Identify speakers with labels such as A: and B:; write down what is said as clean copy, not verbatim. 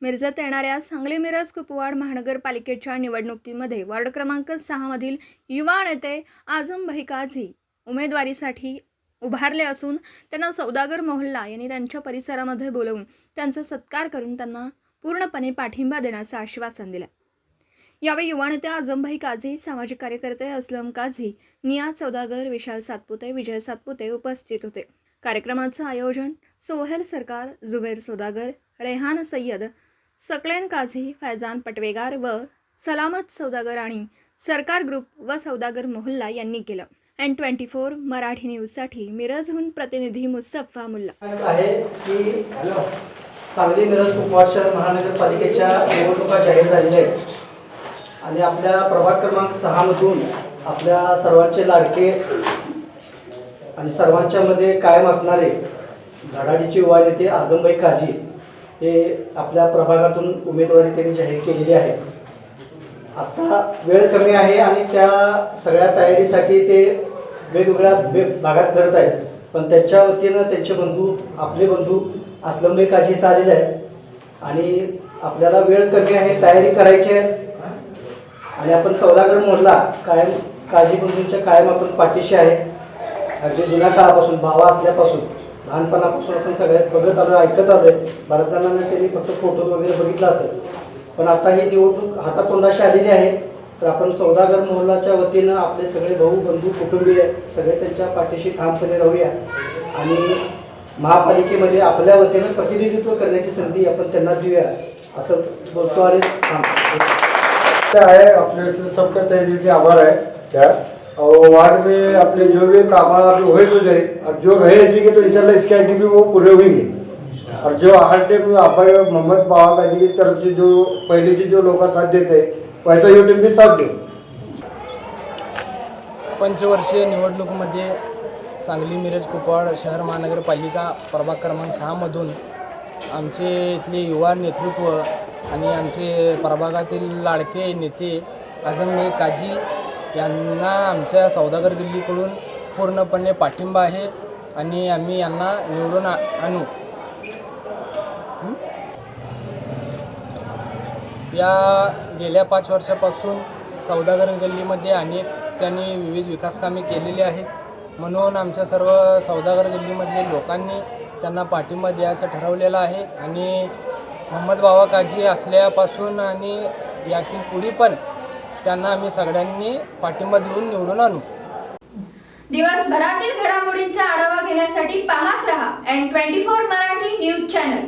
A: मिरजत येणाऱ्या सांगली मिरज कुपवाड महानगरपालिकेच्या निवडणुकीमध्ये वार्ड क्रमांक 6 मधील युवा नेते आझम भाई काझी उमेदवारीसाठी उभारले असून त्यांना सौदागर मोहल्ला यांनी त्यांच्या परिसरामध्ये बोलवून त्यांचा सत्कार करून त्यांना पूर्णपणे पाठिंबा देण्याचं आश्वासन दिलं। यावेळी युवा नेते आझम भाई काझी, सामाजिक कार्यकर्ते असलम काझी, नियाज सौदागर, विशाल सातपुते, विजय सातपुते उपस्थित होते। कार्यक्रमाचं आयोजन सोहेल सरकार, जुबेर सौदागर, रेहान सय्यद, सकलेन काझी, फैजान पटवेगार व सलामत सौदागर आणि सरकार ग्रुप व सौदागर मोहल्ला यांनी केलं। N24 मराठी न्यूजसाठी मिरजहून प्रतिनिधी मुस्तफा मुल्ला
B: आहे की सांगली मिरज कुपवाड शहर महानगरपालिकेच्या निवडणुका जाहीर झालेल्या आहेत आणि आपल्या प्रभाग क्रमांक 6 मधून आपल्या सर्वांचे लाडके आणि सर्वांच्या मध्ये कायम असणारे धडाडीचे युवा नेते आझम भाई काझी हे आपल्या प्रभागातून उमेदवारी त्यांनी जाहीर केलेली आहे। आता वेळ कमी आहे आणि त्या सगळ्या तयारीसाठी ते वेगवेगळ्या भागात करत आहेत, पण त्यांच्या वतीनं त्यांचे बंधू, आपले बंधू असलम भाई काझी इथं आलेले आहेत आणि आपल्याला वेळ कमी आहे, तयारी करायची आहे आणि आपण सौदागर मोहल्ला कायम काझी बंधूंच्या कायम आपण पाठीशी आहे। अगदी जुन्या काळापासून, बाबा असल्यापासून, लहानपणापासून आपण सगळे बघत आलो, ऐकत आलो आहे। बऱ्याच जणांना त्यांनी फक्त फोटो वगैरे बघितला असेल, पण आता ही निवडणूक हातातोंडाशी आलेली आहे, तर आपण सौदागर मोहल्लाच्या वतीनं आपले सगळे भाऊ, बंधू, कुटुंबीय सगळे त्यांच्या पाठीशी ठामपणे राहूया आणि महापालिकेमध्ये आपल्या वतीनं प्रतिनिधित्व करण्याची संधी आपण त्यांना देऊया असं बोलतो आणि
C: है। अपने सबका तहे दिल से आभार है क्या। और वार्ड में अपने जो भी काम हुए तो जाए, और जो रहे जी के तो इंशाल्लाह इसके आगे भी वो पूरे होंगे। और जो हर टाइम आप मोहम्मद बाबा काजी की तरफ से जो पहले से जो लोग साथ देते वैसा ये टीम भी साथ दे।
D: पंचवर्षीय निवडणुकीमध्ये सांगली मिरज कुपवाड शहर महानगरपालिका प्रभाग क्रमांक 6 मधून आमचे इथले युवा नेतृत्व आणि आमचे प्रभागातील लाडके नेते आझम भाई काझी यांना आमच्या सौदागर गल्लीकडून पूर्णपणे पाठिंबा आहे आणि आम्ही यांना निवडून आणू। या गेल्या 5 वर्षापासून सौदागर गल्लीमध्ये अनेक त्यांनी विविध विकासकामे केलेली आहेत, म्हणून आमच्या सर्व सौदागर गल्लीमधले लोकांनी त्यांना पाठिंबा द्यायचं ठरवलेलं आहे आणि मोहम्मद बाबा काझी असल्यापासून आणि यातील पुढे पण त्यांना आम्ही सगळ्यांनी पाठिंबा देऊन निवडून आणू।
A: दिवसभरातील घडामोडींचा आढावा घेण्यासाठी पाहत रहा N24 मराठी न्यूज चॅनल।